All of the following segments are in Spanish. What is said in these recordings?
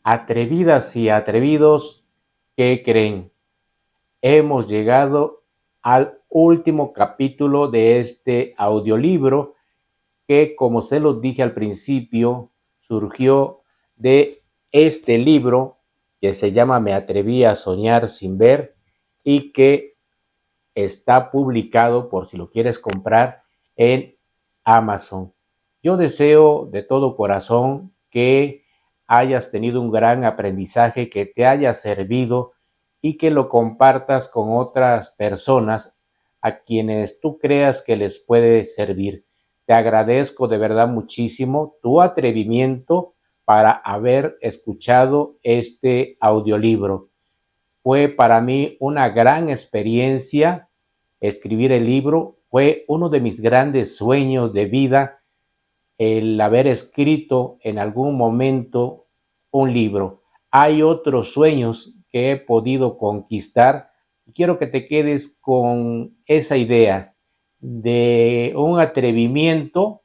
Atrevidas y atrevidos, ¿qué creen? Hemos llegado al último capítulo de este audiolibro que, como se los dije al principio, surgió de este libro que se llama Me atreví a soñar sin ver y que está publicado, por si lo quieres comprar, en Amazon. Yo deseo de todo corazón que hayas tenido un gran aprendizaje, que te haya servido y que lo compartas con otras personas a quienes tú creas que les puede servir. Te agradezco de verdad muchísimo tu atrevimiento para haber escuchado este audiolibro. Fue para mí una gran experiencia escribir el libro. Fue uno de mis grandes sueños de vida el haber escrito en algún momento un libro. Hay otros sueños que he podido conquistar y quiero que te quedes con esa idea de un atrevimiento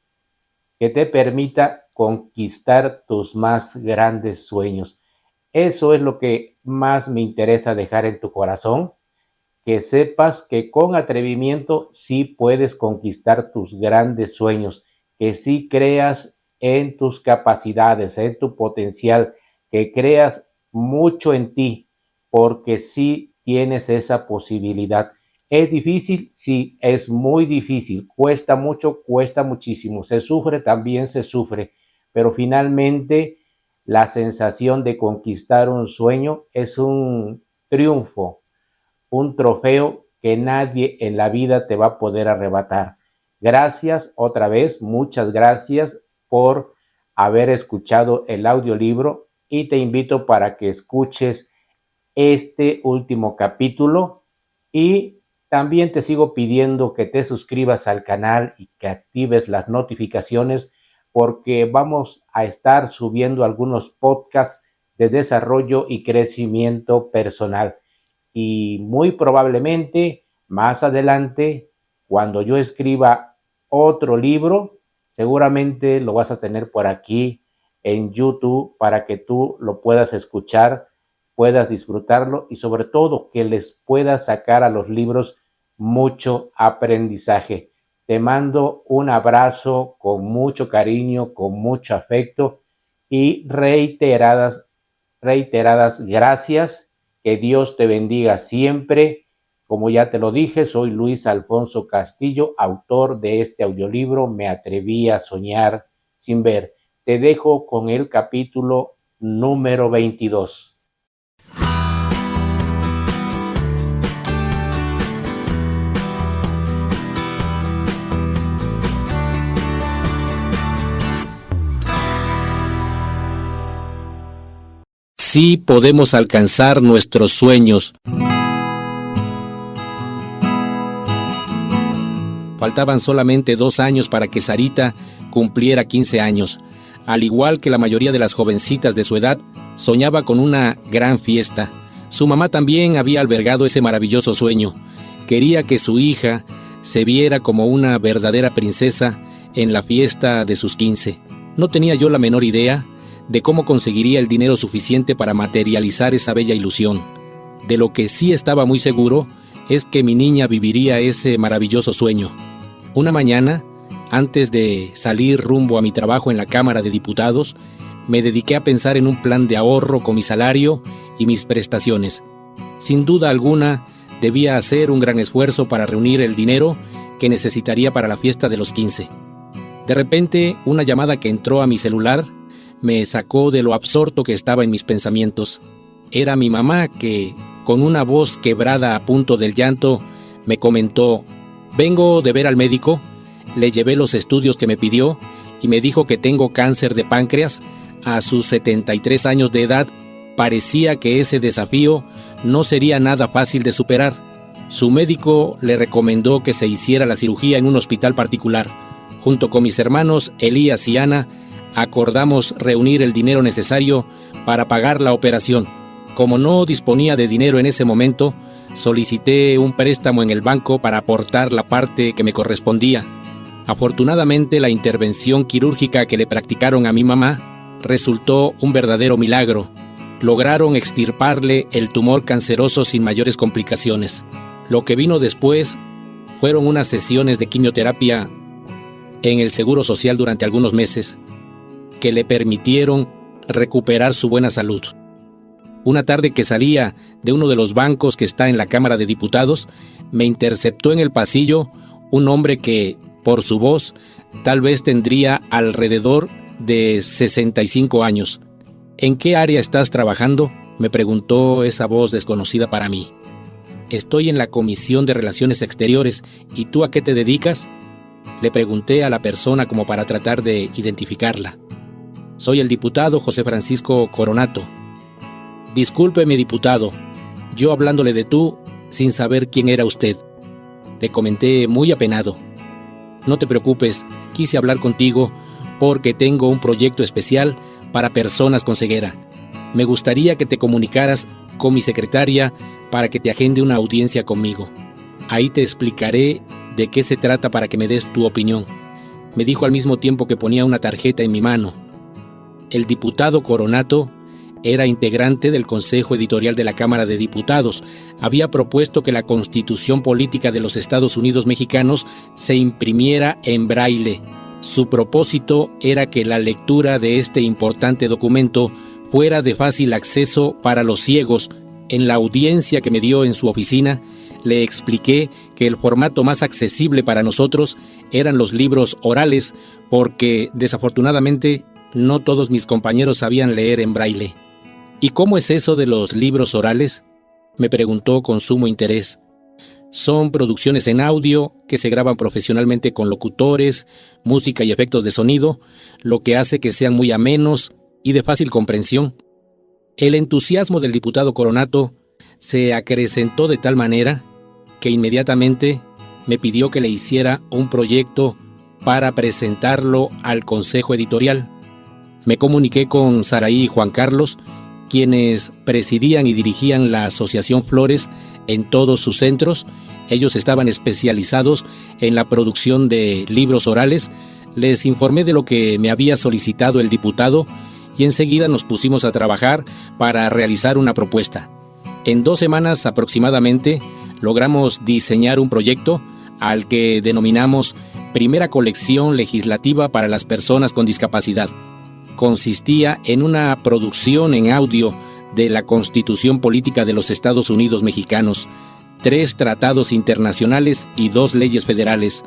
que te permita conquistar tus más grandes sueños. Eso es lo que más me interesa dejar en tu corazón, que sepas que con atrevimiento sí puedes conquistar tus grandes sueños, que sí creas en tus capacidades, en tu potencial, que creas mucho en ti, porque sí tienes esa posibilidad. ¿Es difícil? Sí, es muy difícil. Cuesta mucho, cuesta muchísimo. Se sufre, también se sufre, pero finalmente la sensación de conquistar un sueño es un triunfo, un trofeo que nadie en la vida te va a poder arrebatar. Gracias otra vez, muchas gracias por haber escuchado el audiolibro y te invito para que escuches este último capítulo y también te sigo pidiendo que te suscribas al canal y que actives las notificaciones porque vamos a estar subiendo algunos podcasts de desarrollo y crecimiento personal. Y muy probablemente más adelante, cuando yo escriba otro libro, seguramente lo vas a tener por aquí en YouTube para que tú lo puedas escuchar, puedas disfrutarlo y sobre todo que les puedas sacar a los libros mucho aprendizaje. Te mando un abrazo con mucho cariño, con mucho afecto y reiteradas gracias. Que Dios te bendiga siempre. Como ya te lo dije, soy Luis Alfonso Castillo, autor de este audiolibro Me atreví a soñar sin ver. Te dejo con el capítulo número 22. Sí podemos alcanzar nuestros sueños. Faltaban solamente 2 años para que Sarita cumpliera 15 años. Al igual que la mayoría de las jovencitas de su edad, soñaba con una gran fiesta. Su mamá también había albergado ese maravilloso sueño. Quería que su hija se viera como una verdadera princesa en la fiesta de sus 15. No tenía yo la menor idea de cómo conseguiría el dinero suficiente para materializar esa bella ilusión. De lo que sí estaba muy seguro es que mi niña viviría ese maravilloso sueño. Una mañana, antes de salir rumbo a mi trabajo en la Cámara de Diputados, me dediqué a pensar en un plan de ahorro con mi salario y mis prestaciones. Sin duda alguna, debía hacer un gran esfuerzo para reunir el dinero que necesitaría para la fiesta de los 15. De repente, una llamada que entró a mi celular me sacó de lo absorto que estaba en mis pensamientos. Era mi mamá que, con una voz quebrada a punto del llanto, me comentó: «Vengo de ver al médico». Le llevé los estudios que me pidió y me dijo que tengo cáncer de páncreas. A sus 73 años de edad, parecía que ese desafío no sería nada fácil de superar. Su médico le recomendó que se hiciera la cirugía en un hospital particular. Junto con mis hermanos Elías y Ana, acordamos reunir el dinero necesario para pagar la operación. Como no disponía de dinero en ese momento, solicité un préstamo en el banco para aportar la parte que me correspondía. Afortunadamente, la intervención quirúrgica que le practicaron a mi mamá resultó un verdadero milagro. lograron extirparle el tumor canceroso sin mayores complicaciones. Lo que vino después fueron unas sesiones de quimioterapia en el Seguro Social durante algunos meses que le permitieron recuperar su buena salud. Una tarde que salía de uno de los bancos que está en la Cámara de Diputados, me interceptó en el pasillo un hombre que, por su voz, tal vez tendría alrededor de 65 años. ¿En qué área estás trabajando?, me preguntó esa voz desconocida para mí. Estoy en la Comisión de Relaciones Exteriores. ¿Y tú a qué te dedicas?, le pregunté a la persona como para tratar de identificarla. Soy el diputado José Francisco Coronato. Discúlpeme, diputado, yo hablándole de tú sin saber quién era usted, le comenté muy apenado. No te preocupes, quise hablar contigo porque tengo un proyecto especial para personas con ceguera. Me gustaría que te comunicaras con mi secretaria para que te agende una audiencia conmigo. Ahí te explicaré de qué se trata para que me des tu opinión, me dijo al mismo tiempo que ponía una tarjeta en mi mano. El diputado Coronato era integrante del Consejo Editorial de la Cámara de Diputados. Había propuesto que la Constitución Política de los Estados Unidos Mexicanos se imprimiera en braille. Su propósito era que la lectura de este importante documento fuera de fácil acceso para los ciegos. En la audiencia que me dio en su oficina, le expliqué que el formato más accesible para nosotros eran los libros orales, porque desafortunadamente no todos mis compañeros sabían leer en braille. ¿Y cómo es eso de los libros orales?, me preguntó con sumo interés. Son producciones en audio que se graban profesionalmente con locutores, música y efectos de sonido, lo que hace que sean muy amenos y de fácil comprensión. El entusiasmo del diputado Coronato se acrecentó de tal manera que inmediatamente me pidió que le hiciera un proyecto para presentarlo al Consejo Editorial. Me comuniqué con Saraí y Juan Carlos, quienes presidían y dirigían la Asociación Flores en todos sus centros. Ellos estaban especializados en la producción de libros orales. Les informé de lo que me había solicitado el diputado y enseguida nos pusimos a trabajar para realizar una propuesta. En 2 semanas aproximadamente logramos diseñar un proyecto al que denominamos Primera Colección Legislativa para las Personas con Discapacidad. Consistía en una producción en audio de la Constitución Política de los Estados Unidos Mexicanos, 3 tratados internacionales y 2 leyes federales.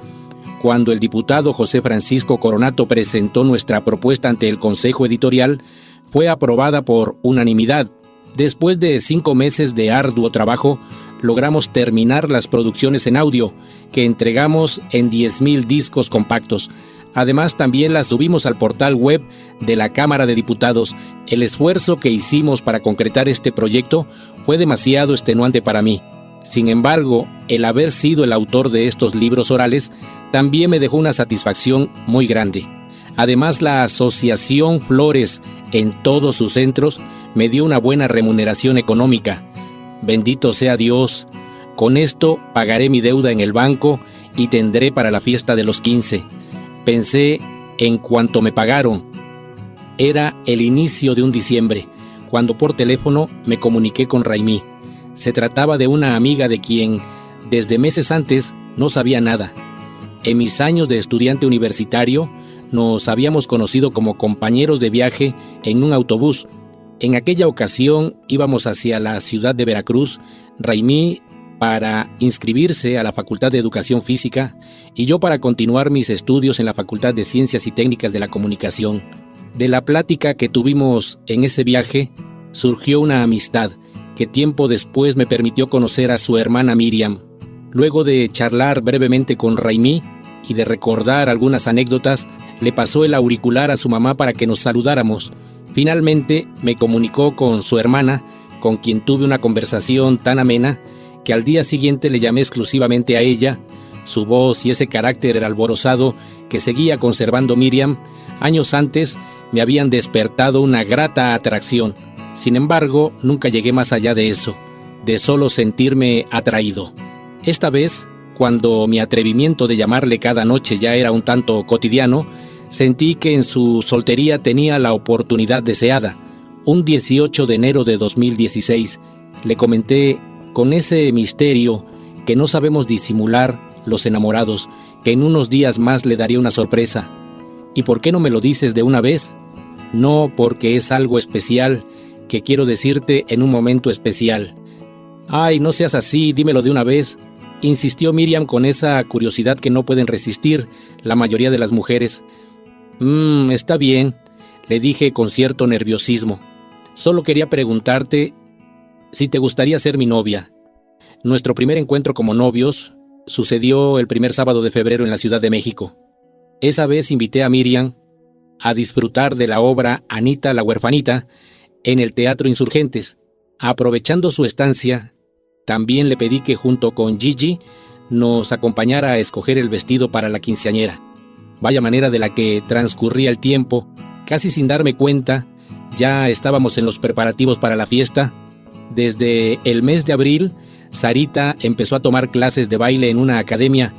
Cuando el diputado José Francisco Coronato presentó nuestra propuesta ante el Consejo Editorial, fue aprobada por unanimidad. Después de 5 meses de arduo trabajo, logramos terminar las producciones en audio, que entregamos en 10,000 discos compactos. Además, también las subimos al portal web de la Cámara de Diputados. El esfuerzo que hicimos para concretar este proyecto fue demasiado extenuante para mí. Sin embargo, el haber sido el autor de estos libros orales también me dejó una satisfacción muy grande. Además, la Asociación Flores en todos sus centros me dio una buena remuneración económica. Bendito sea Dios. Con esto pagaré mi deuda en el banco y tendré para la fiesta de los 15. Pensé en cuanto me pagaron. Era el inicio de un diciembre, cuando por teléfono me comuniqué con Raimí. Se trataba de una amiga de quien, desde meses antes, no sabía nada. En mis años de estudiante universitario, nos habíamos conocido como compañeros de viaje en un autobús. En aquella ocasión íbamos hacia la ciudad de Veracruz, Raimí para inscribirse a la Facultad de Educación Física y yo para continuar mis estudios en la Facultad de Ciencias y Técnicas de la Comunicación. De la plática que tuvimos en ese viaje surgió una amistad que tiempo después me permitió conocer a su hermana Miriam. Luego de charlar brevemente con Raimí y de recordar algunas anécdotas, le pasó el auricular a su mamá para que nos saludáramos. Finalmente me comunicó con su hermana, con quien tuve una conversación tan amena que al día siguiente le llamé exclusivamente a ella. Su voz y ese carácter alborozado que seguía conservando Miriam, años antes me habían despertado una grata atracción. Sin embargo, nunca llegué más allá de eso, de solo sentirme atraído. Esta vez, cuando mi atrevimiento de llamarle cada noche ya era un tanto cotidiano, sentí que en su soltería tenía la oportunidad deseada. Un 18 de enero de 2016 le comenté con ese misterio que no sabemos disimular los enamorados, que en unos días más le daría una sorpresa. ¿Y por qué no me lo dices de una vez? No, porque es algo especial que quiero decirte en un momento especial. Ay, no seas así, dímelo de una vez, insistió Miriam con esa curiosidad que no pueden resistir la mayoría de las mujeres. Está bien, le dije con cierto nerviosismo. Solo quería preguntarte si te gustaría ser mi novia. Nuestro primer encuentro como novios sucedió el primer sábado de febrero en la Ciudad de México. Esa vez invité a Miriam a disfrutar de la obra Anita la huerfanita en el Teatro Insurgentes. Aprovechando su estancia, también le pedí que junto con Gigi nos acompañara a escoger el vestido para la quinceañera. Vaya manera de la que transcurría el tiempo, casi sin darme cuenta, ya estábamos en los preparativos para la fiesta. Desde el mes de abril, Sarita empezó a tomar clases de baile en una academia.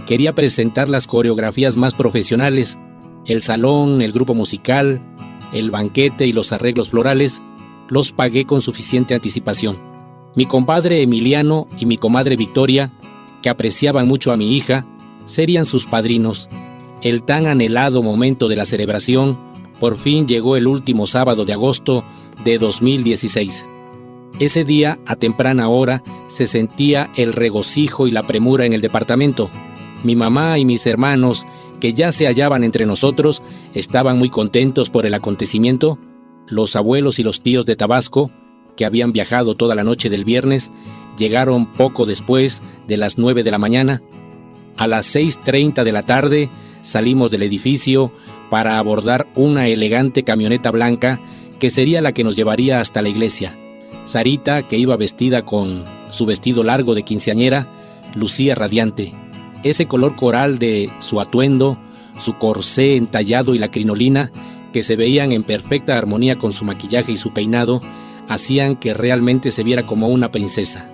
Quería presentar las coreografías más profesionales, el salón, el grupo musical, el banquete y los arreglos florales. Los pagué con suficiente anticipación. Mi compadre Emiliano y mi comadre Victoria, que apreciaban mucho a mi hija, serían sus padrinos. El tan anhelado momento de la celebración por fin llegó el último sábado de agosto de 2016. Ese día, a temprana hora, se sentía el regocijo y la premura en el departamento. Mi mamá y mis hermanos, que ya se hallaban entre nosotros, estaban muy contentos por el acontecimiento. Los abuelos y los tíos de Tabasco, que habían viajado toda la noche del viernes, llegaron poco después de las 9 de la mañana. A las 6:30 de la tarde salimos del edificio para abordar una elegante camioneta blanca que sería la que nos llevaría hasta la iglesia. Sarita, que iba vestida con su vestido largo de quinceañera, lucía radiante. Ese color coral de su atuendo, su corsé entallado y la crinolina, que se veían en perfecta armonía con su maquillaje y su peinado, hacían que realmente se viera como una princesa.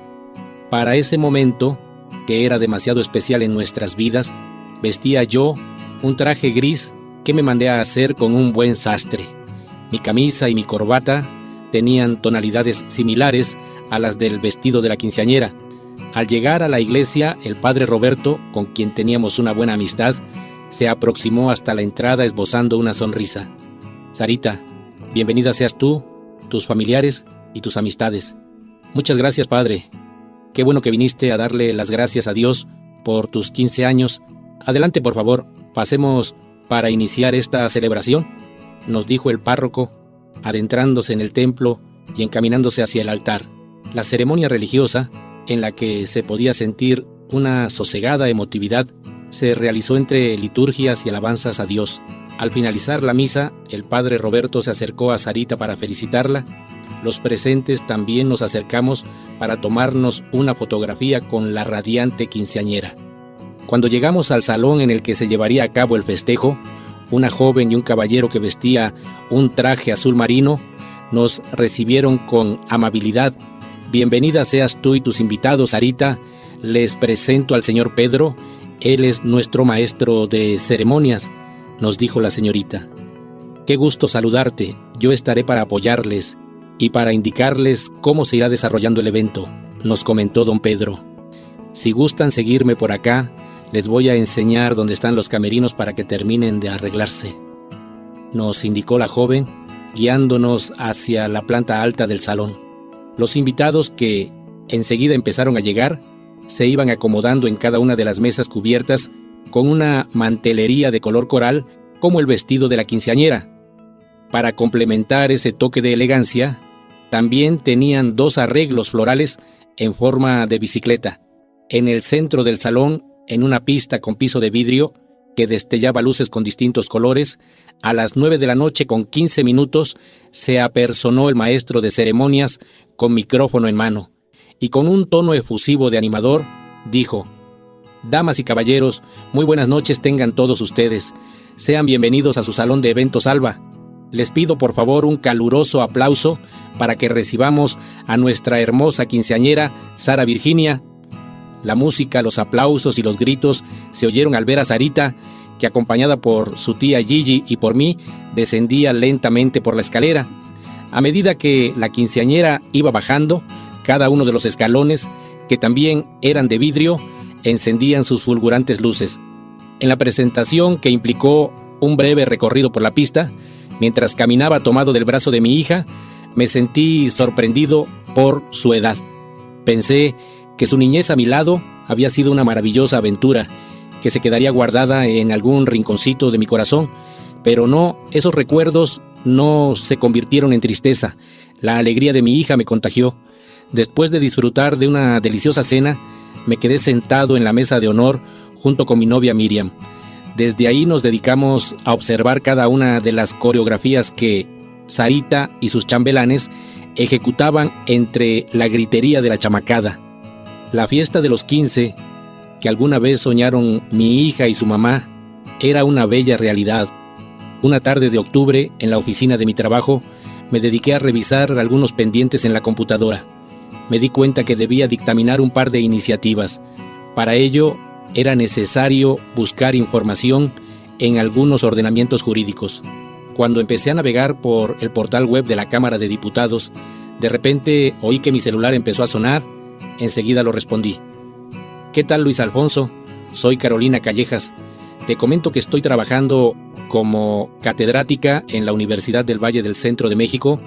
Para ese momento, que era demasiado especial en nuestras vidas, vestía yo un traje gris que me mandé a hacer con un buen sastre. Mi camisa y mi corbata tenían tonalidades similares a las del vestido de la quinceañera. Al llegar a la iglesia, el padre Roberto, con quien teníamos una buena amistad, se aproximó hasta la entrada esbozando una sonrisa. Sarita, bienvenida seas tú, tus familiares y tus amistades. Muchas gracias, padre. Qué bueno que viniste a darle las gracias a Dios por tus 15 años. Adelante, por favor, pasemos para iniciar esta celebración, nos dijo el párroco, adentrándose en el templo y encaminándose hacia el altar. La ceremonia religiosa, en la que se podía sentir una sosegada emotividad, se realizó entre liturgias y alabanzas a Dios. Al finalizar la misa, el padre Roberto se acercó a Sarita para felicitarla. Los presentes también nos acercamos para tomarnos una fotografía con la radiante quinceañera. Cuando llegamos al salón en el que se llevaría a cabo el festejo, una joven y un caballero que vestía un traje azul marino nos recibieron con amabilidad. Bienvenida seas tú y tus invitados, Sarita. Les presento al señor Pedro. Él es nuestro maestro de ceremonias, nos dijo la señorita. Qué gusto saludarte. Yo estaré para apoyarles y para indicarles cómo se irá desarrollando el evento, nos comentó don Pedro. Si gustan seguirme por acá, les voy a enseñar dónde están los camerinos para que terminen de arreglarse, nos indicó la joven, guiándonos hacia la planta alta del salón. Los invitados, que enseguida empezaron a llegar, se iban acomodando en cada una de las mesas cubiertas con una mantelería de color coral como el vestido de la quinceañera. Para complementar ese toque de elegancia, también tenían 2 arreglos florales en forma de bicicleta. En el centro del salón, en una pista con piso de vidrio que destellaba luces con distintos colores, a las 9 de la noche con 15 minutos se apersonó el maestro de ceremonias con micrófono en mano y con un tono efusivo de animador dijo: Damas y caballeros, muy buenas noches tengan todos ustedes. Sean bienvenidos a su salón de eventos Alba. Les pido por favor un caluroso aplauso para que recibamos a nuestra hermosa quinceañera, Sara Virginia. La música, los aplausos y los gritos se oyeron al ver a Sarita, que acompañada por su tía Gigi y por mí, descendía lentamente por la escalera. A medida que la quinceañera iba bajando, cada uno de los escalones, que también eran de vidrio, encendían sus fulgurantes luces. En la presentación, que implicó un breve recorrido por la pista, mientras caminaba tomado del brazo de mi hija, me sentí sorprendido por su edad. Pensé que su niñez a mi lado había sido una maravillosa aventura, que se quedaría guardada en algún rinconcito de mi corazón, pero no, esos recuerdos no se convirtieron en tristeza. La alegría de mi hija me contagió. Después de disfrutar de una deliciosa cena, me quedé sentado en la mesa de honor junto con mi novia Miriam. Desde ahí nos dedicamos a observar cada una de las coreografías que Sarita y sus chambelanes ejecutaban entre la gritería de la chamacada. La fiesta de los 15, que alguna vez soñaron mi hija y su mamá, era una bella realidad. Una tarde de octubre, en la oficina de mi trabajo, me dediqué a revisar algunos pendientes en la computadora. Me di cuenta que debía dictaminar un par de iniciativas. Para ello, era necesario buscar información en algunos ordenamientos jurídicos. Cuando empecé a navegar por el portal web de la Cámara de Diputados, de repente oí que mi celular empezó a sonar. Enseguida lo respondí. ¿Qué tal, Luis Alfonso? Soy Carolina Callejas. Te comento que estoy trabajando como catedrática en la Universidad del Valle del Centro de México,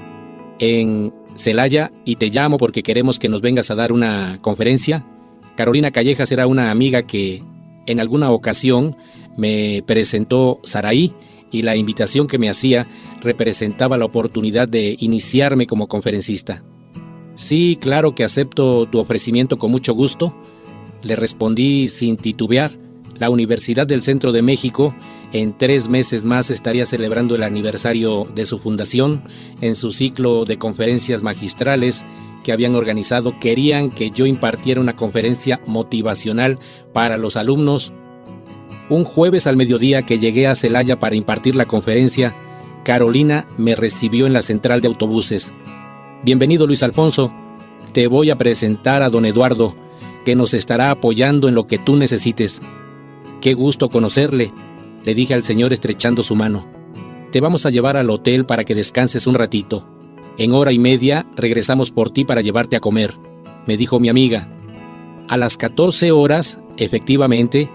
en Celaya, y te llamo porque queremos que nos vengas a dar una conferencia. Carolina Callejas era una amiga que en alguna ocasión me presentó Saraí, y la invitación que me hacía representaba la oportunidad de iniciarme como conferencista. Sí, claro que acepto tu ofrecimiento con mucho gusto, le respondí sin titubear. La Universidad del Centro de México en 3 meses más estaría celebrando el aniversario de su fundación. En su ciclo de conferencias magistrales que habían organizado, querían que yo impartiera una conferencia motivacional para los alumnos. Un jueves al mediodía que llegué a Celaya para impartir la conferencia, Carolina me recibió en la central de autobuses. Bienvenido, Luis Alfonso. Te voy a presentar a don Eduardo, que nos estará apoyando en lo que tú necesites. Qué gusto conocerle, le dije al señor estrechando su mano. Te vamos a llevar al hotel para que descanses un ratito. En 1:30 regresamos por ti para llevarte a comer, me dijo mi amiga. A las 14 horas, efectivamente,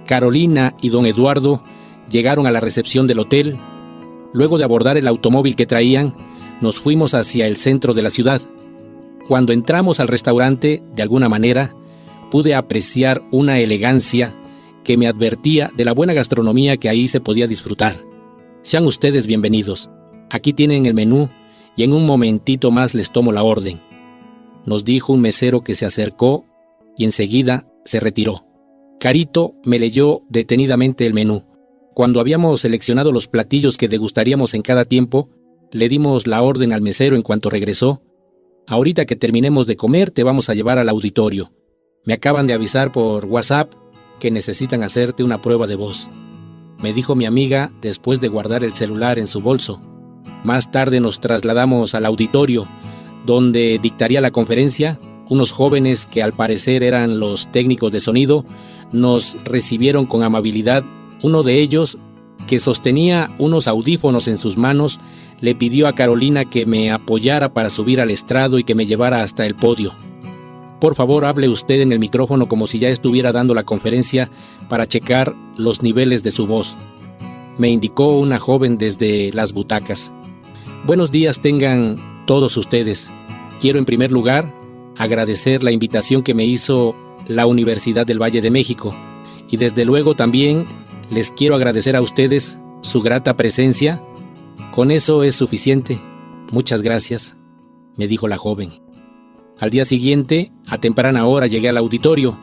Carolina y don Eduardo llegaron a la recepción del hotel. Luego de abordar el automóvil que traían, nos fuimos hacia el centro de la ciudad. Cuando entramos al restaurante, de alguna manera, pude apreciar una elegancia que me advertía de la buena gastronomía que ahí se podía disfrutar. Sean ustedes bienvenidos. Aquí tienen el menú y en un momentito más les tomo la orden, nos dijo un mesero que se acercó y enseguida se retiró. Carito me leyó detenidamente el menú. Cuando habíamos seleccionado los platillos que degustaríamos en cada tiempo, le dimos la orden al mesero en cuanto regresó. Ahorita que terminemos de comer, te vamos a llevar al auditorio. Me acaban de avisar por WhatsApp que necesitan hacerte una prueba de voz, me dijo mi amiga después de guardar el celular en su bolso. Más tarde nos trasladamos al auditorio, donde dictaría la conferencia. Unos jóvenes que al parecer eran los técnicos de sonido nos recibieron con amabilidad. Uno de ellos, que sostenía unos audífonos en sus manos, le pidió a Carolina que me apoyara para subir al estrado y que me llevara hasta el podio. Por favor, hable usted en el micrófono como si ya estuviera dando la conferencia para checar los niveles de su voz, me indicó una joven desde las butacas. Buenos días tengan todos ustedes. Quiero en primer lugar agradecer la invitación que me hizo la Universidad del Valle de México y desde luego también les quiero agradecer a ustedes su grata presencia. Con eso es suficiente. Muchas gracias, me dijo la joven. Al día siguiente, a temprana hora, llegué al auditorio.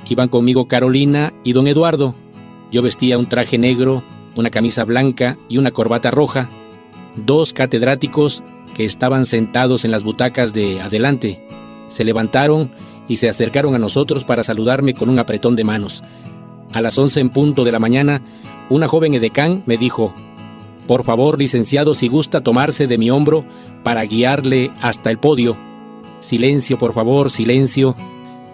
Iban conmigo Carolina y don Eduardo. Yo vestía un traje negro, una camisa blanca y una corbata roja. 2 catedráticos que estaban sentados en las butacas de adelante se levantaron y se acercaron a nosotros para saludarme con un apretón de manos. A las 11 en punto de la mañana, una joven edecán me dijo: por favor, licenciado, si gusta tomarse de mi hombro para guiarle hasta el podio. Silencio, por favor, silencio,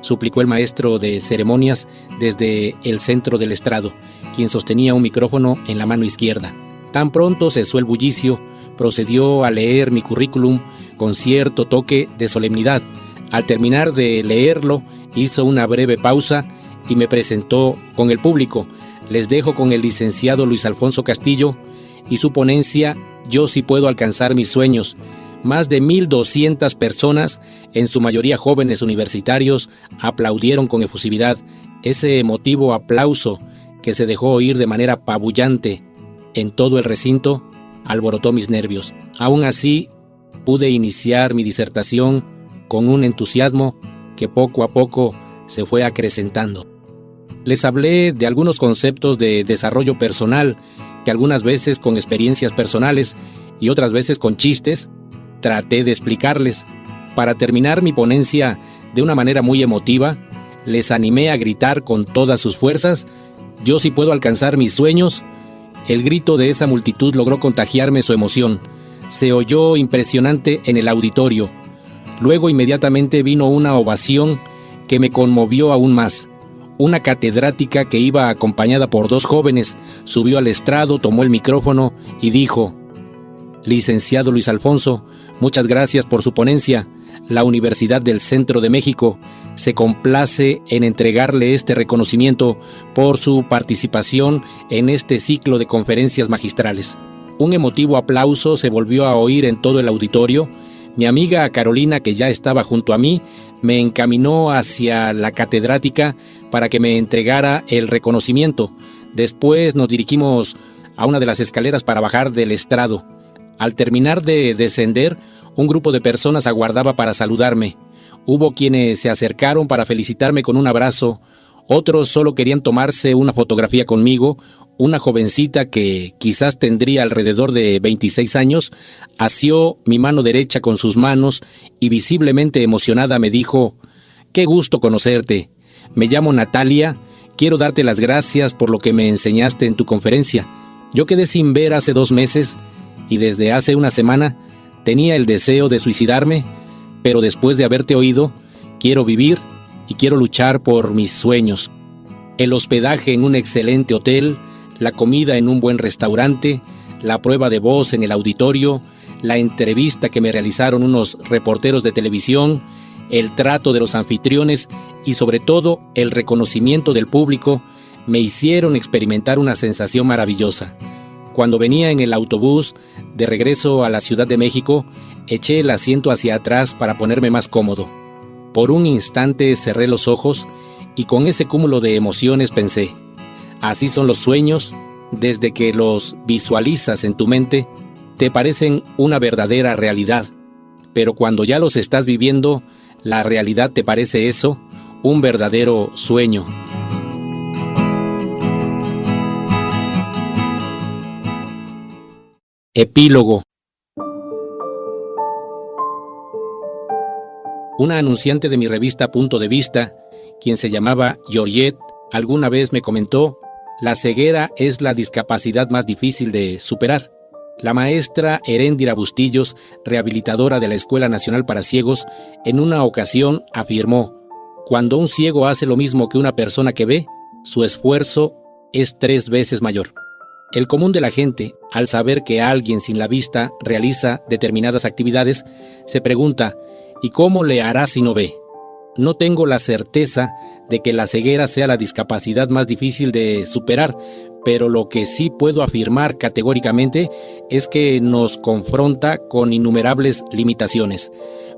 suplicó el maestro de ceremonias desde el centro del estrado, quien sostenía un micrófono en la mano izquierda. Tan pronto cesó el bullicio, procedió a leer mi currículum con cierto toque de solemnidad. Al terminar de leerlo, hizo una breve pausa y me presentó con el público. Les dejo con el licenciado Luis Alfonso Castillo y su ponencia Yo sí puedo alcanzar mis sueños. Más de 1,200 personas, en su mayoría jóvenes universitarios, aplaudieron con efusividad. Ese emotivo aplauso que se dejó oír de manera apabullante en todo el recinto alborotó mis nervios. Aún así, pude iniciar mi disertación con un entusiasmo que poco a poco se fue acrecentando. Les hablé de algunos conceptos de desarrollo personal que algunas veces con experiencias personales y otras veces con chistes traté de explicarles. Para terminar mi ponencia de una manera muy emotiva, les animé a gritar con todas sus fuerzas: yo sí puedo alcanzar mis sueños. El grito de esa multitud logró contagiarme su emoción. Se oyó impresionante en el auditorio. Luego inmediatamente vino una ovación que me conmovió aún más. Una catedrática que iba acompañada por 2 jóvenes subió al estrado, tomó el micrófono y dijo: licenciado Luis Alfonso, muchas gracias por su ponencia. La Universidad del Centro de México se complace en entregarle este reconocimiento por su participación en este ciclo de conferencias magistrales. Un emotivo aplauso se volvió a oír en todo el auditorio. Mi amiga Carolina, que ya estaba junto a mí, me encaminó hacia la catedrática para que me entregara el reconocimiento. Después nos dirigimos a una de las escaleras para bajar del estrado. Al terminar de descender, un grupo de personas aguardaba para saludarme. Hubo quienes se acercaron para felicitarme con un abrazo, otros solo querían tomarse una fotografía conmigo. Una jovencita que quizás tendría alrededor de 26 años, asió mi mano derecha con sus manos y visiblemente emocionada me dijo: «Qué gusto conocerte. Me llamo Natalia. Quiero darte las gracias por lo que me enseñaste en tu conferencia. Yo quedé sin ver hace 2 meses y desde hace una semana tenía el deseo de suicidarme, pero después de haberte oído, quiero vivir y quiero luchar por mis sueños». El hospedaje en un excelente hotel, la comida en un buen restaurante, la prueba de voz en el auditorio, la entrevista que me realizaron unos reporteros de televisión, el trato de los anfitriones y sobre todo el reconocimiento del público me hicieron experimentar una sensación maravillosa. Cuando venía en el autobús de regreso a la Ciudad de México, eché el asiento hacia atrás para ponerme más cómodo. Por un instante cerré los ojos y con ese cúmulo de emociones pensé: así son los sueños, desde que los visualizas en tu mente, te parecen una verdadera realidad, pero cuando ya los estás viviendo, la realidad te parece eso, un verdadero sueño. Epílogo. Una anunciante de mi revista Punto de Vista, quien se llamaba Georgette, alguna vez me comentó: la ceguera es la discapacidad más difícil de superar. La maestra Heréndira Bustillos, rehabilitadora de la Escuela Nacional para Ciegos, en una ocasión afirmó: cuando un ciego hace lo mismo que una persona que ve, su esfuerzo es 3 veces mayor. El común de la gente, al saber que alguien sin la vista realiza determinadas actividades, se pregunta: ¿y cómo le hará si no ve? No tengo la certeza de que la ceguera sea la discapacidad más difícil de superar, pero lo que sí puedo afirmar categóricamente es que nos confronta con innumerables limitaciones.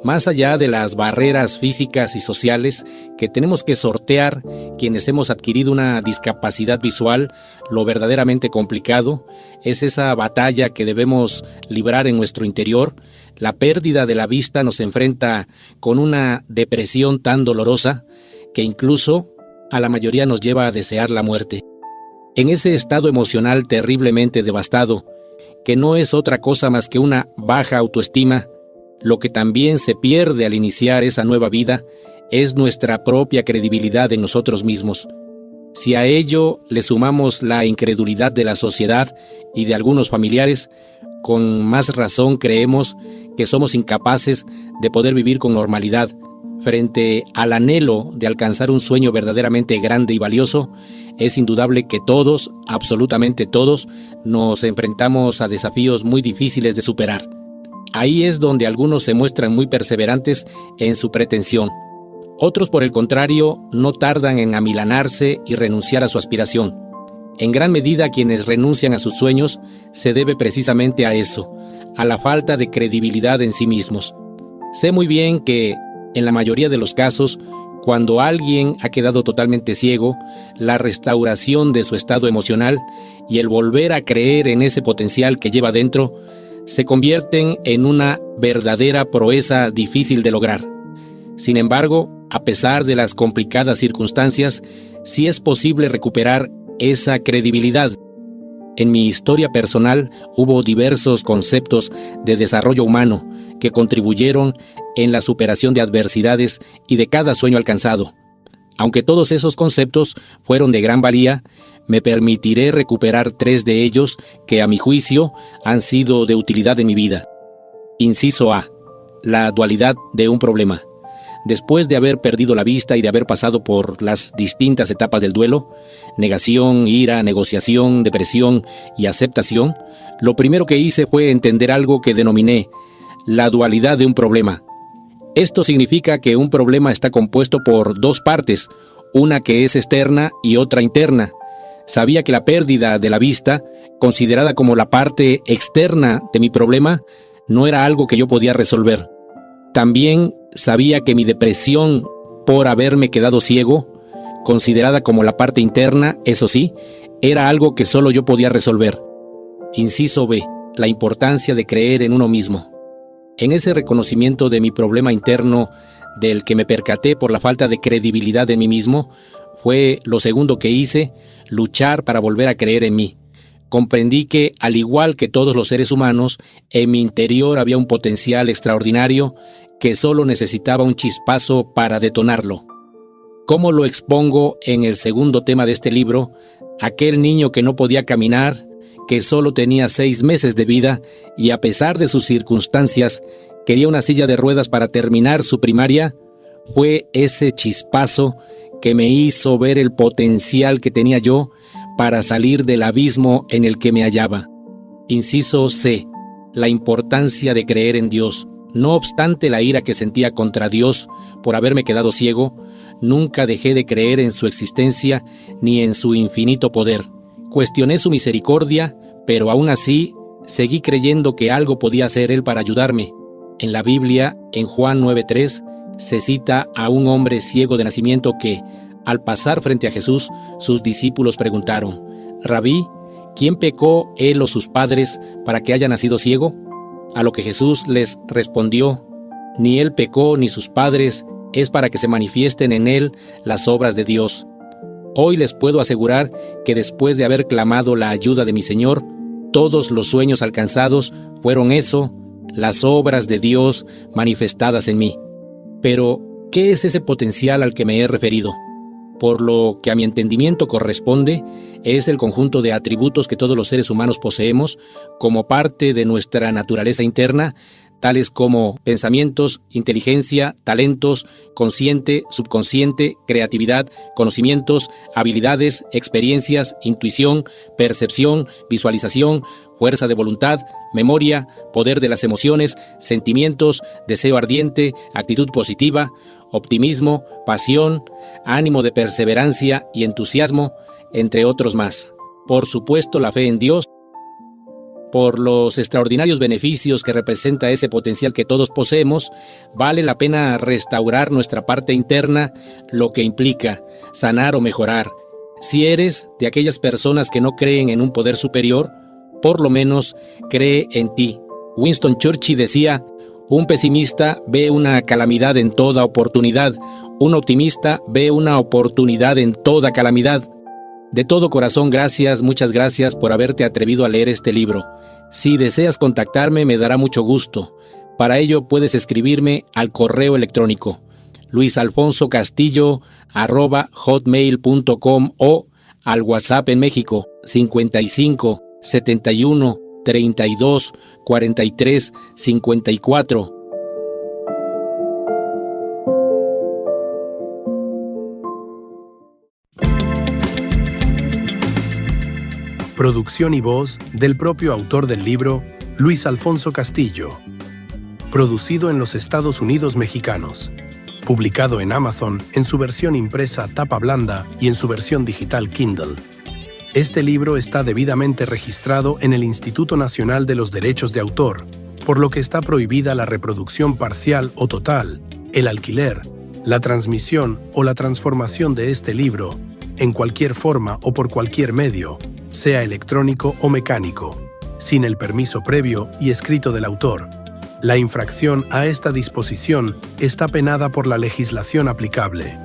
Más allá de las barreras físicas y sociales que tenemos que sortear quienes hemos adquirido una discapacidad visual, lo verdaderamente complicado es esa batalla que debemos librar en nuestro interior. La pérdida de la vista nos enfrenta con una depresión tan dolorosa que incluso a la mayoría nos lleva a desear la muerte. En ese estado emocional terriblemente devastado, que no es otra cosa más que una baja autoestima, lo que también se pierde al iniciar esa nueva vida es nuestra propia credibilidad en nosotros mismos. Si a ello le sumamos la incredulidad de la sociedad y de algunos familiares, con más razón creemos que somos incapaces de poder vivir con normalidad, Frente al anhelo de alcanzar un sueño verdaderamente grande y valioso, es indudable que todos, absolutamente todos, nos enfrentamos a desafíos muy difíciles de superar. Ahí es donde algunos se muestran muy perseverantes en su pretensión. Otros, por el contrario, no tardan en amilanarse y renunciar a su aspiración. En gran medida, quienes renuncian a sus sueños se debe precisamente a eso, a la falta de credibilidad en sí mismos. Sé muy bien que, en la mayoría de los casos, cuando alguien ha quedado totalmente ciego, la restauración de su estado emocional y el volver a creer en ese potencial que lleva dentro se convierten en una verdadera proeza difícil de lograr. Sin embargo, a pesar de las complicadas circunstancias, sí es posible recuperar esa credibilidad. En mi historia personal hubo diversos conceptos de desarrollo humano que contribuyeron en la superación de adversidades y de cada sueño alcanzado. Aunque todos esos conceptos fueron de gran valía, me permitiré recuperar 3 de ellos que, a mi juicio, han sido de utilidad en mi vida. Inciso A. La dualidad de un problema. Después de haber perdido la vista y de haber pasado por las distintas etapas del duelo, negación, ira, negociación, depresión y aceptación, lo primero que hice fue entender algo que denominé la dualidad de un problema. Esto significa que un problema está compuesto por 2 partes, una que es externa y otra interna. Sabía que la pérdida de la vista, considerada como la parte externa de mi problema, no era algo que yo podía resolver. También sabía que mi depresión por haberme quedado ciego, considerada como la parte interna, eso sí, era algo que solo yo podía resolver. Inciso B. La importancia de creer en uno mismo. En ese reconocimiento de mi problema interno, del que me percaté por la falta de credibilidad en mí mismo, fue lo segundo que hice, luchar para volver a creer en mí. Comprendí que, al igual que todos los seres humanos, en mi interior había un potencial extraordinario que solo necesitaba un chispazo para detonarlo. ¿Cómo lo expongo en el segundo tema de este libro? Aquel niño que no podía caminar, que solo tenía 6 meses de vida y, a pesar de sus circunstancias, quería una silla de ruedas para terminar su primaria, fue ese chispazo que me hizo ver el potencial que tenía yo para salir del abismo en el que me hallaba. Inciso C. La importancia de creer en Dios. No obstante la ira que sentía contra Dios por haberme quedado ciego, nunca dejé de creer en su existencia ni en su infinito poder. Cuestioné su misericordia, pero aún así seguí creyendo que algo podía hacer Él para ayudarme. En la Biblia, en Juan 9:3, se cita a un hombre ciego de nacimiento que, al pasar frente a Jesús, sus discípulos preguntaron: «Rabí, ¿quién pecó, él o sus padres, para que haya nacido ciego?». A lo que Jesús les respondió: «Ni él pecó ni sus padres, es para que se manifiesten en él las obras de Dios». Hoy les puedo asegurar que después de haber clamado la ayuda de mi Señor, todos los sueños alcanzados fueron eso, las obras de Dios manifestadas en mí. Pero, ¿qué es ese potencial al que me he referido? Por lo que a mi entendimiento corresponde, es el conjunto de atributos que todos los seres humanos poseemos como parte de nuestra naturaleza interna, tales como pensamientos, inteligencia, talentos, consciente, subconsciente, creatividad, conocimientos, habilidades, experiencias, intuición, percepción, visualización, fuerza de voluntad, memoria, poder de las emociones, sentimientos, deseo ardiente, actitud positiva, optimismo, pasión, ánimo de perseverancia y entusiasmo, entre otros más. Por supuesto, la fe en Dios. Por los extraordinarios beneficios que representa ese potencial que todos poseemos, vale la pena restaurar nuestra parte interna, lo que implica sanar o mejorar. Si eres de aquellas personas que no creen en un poder superior, por lo menos cree en ti. Winston Churchill decía: un pesimista ve una calamidad en toda oportunidad, un optimista ve una oportunidad en toda calamidad. De todo corazón, gracias, muchas gracias por haberte atrevido a leer este libro. Si deseas contactarme, me dará mucho gusto. Para ello puedes escribirme al correo electrónico luisalfonsocastillo@hotmail.com o al WhatsApp en México 55 71 32 43 54. Producción y voz del propio autor del libro, Luis Alfonso Castillo. Producido en los Estados Unidos mexicanos. Publicado en Amazon en su versión impresa tapa blanda y en su versión digital Kindle. Este libro está debidamente registrado en el Instituto Nacional de los Derechos de Autor, por lo que está prohibida la reproducción parcial o total, el alquiler, la transmisión o la transformación de este libro, en cualquier forma o por cualquier medio, sea electrónico o mecánico, sin el permiso previo y escrito del autor. La infracción a esta disposición está penada por la legislación aplicable.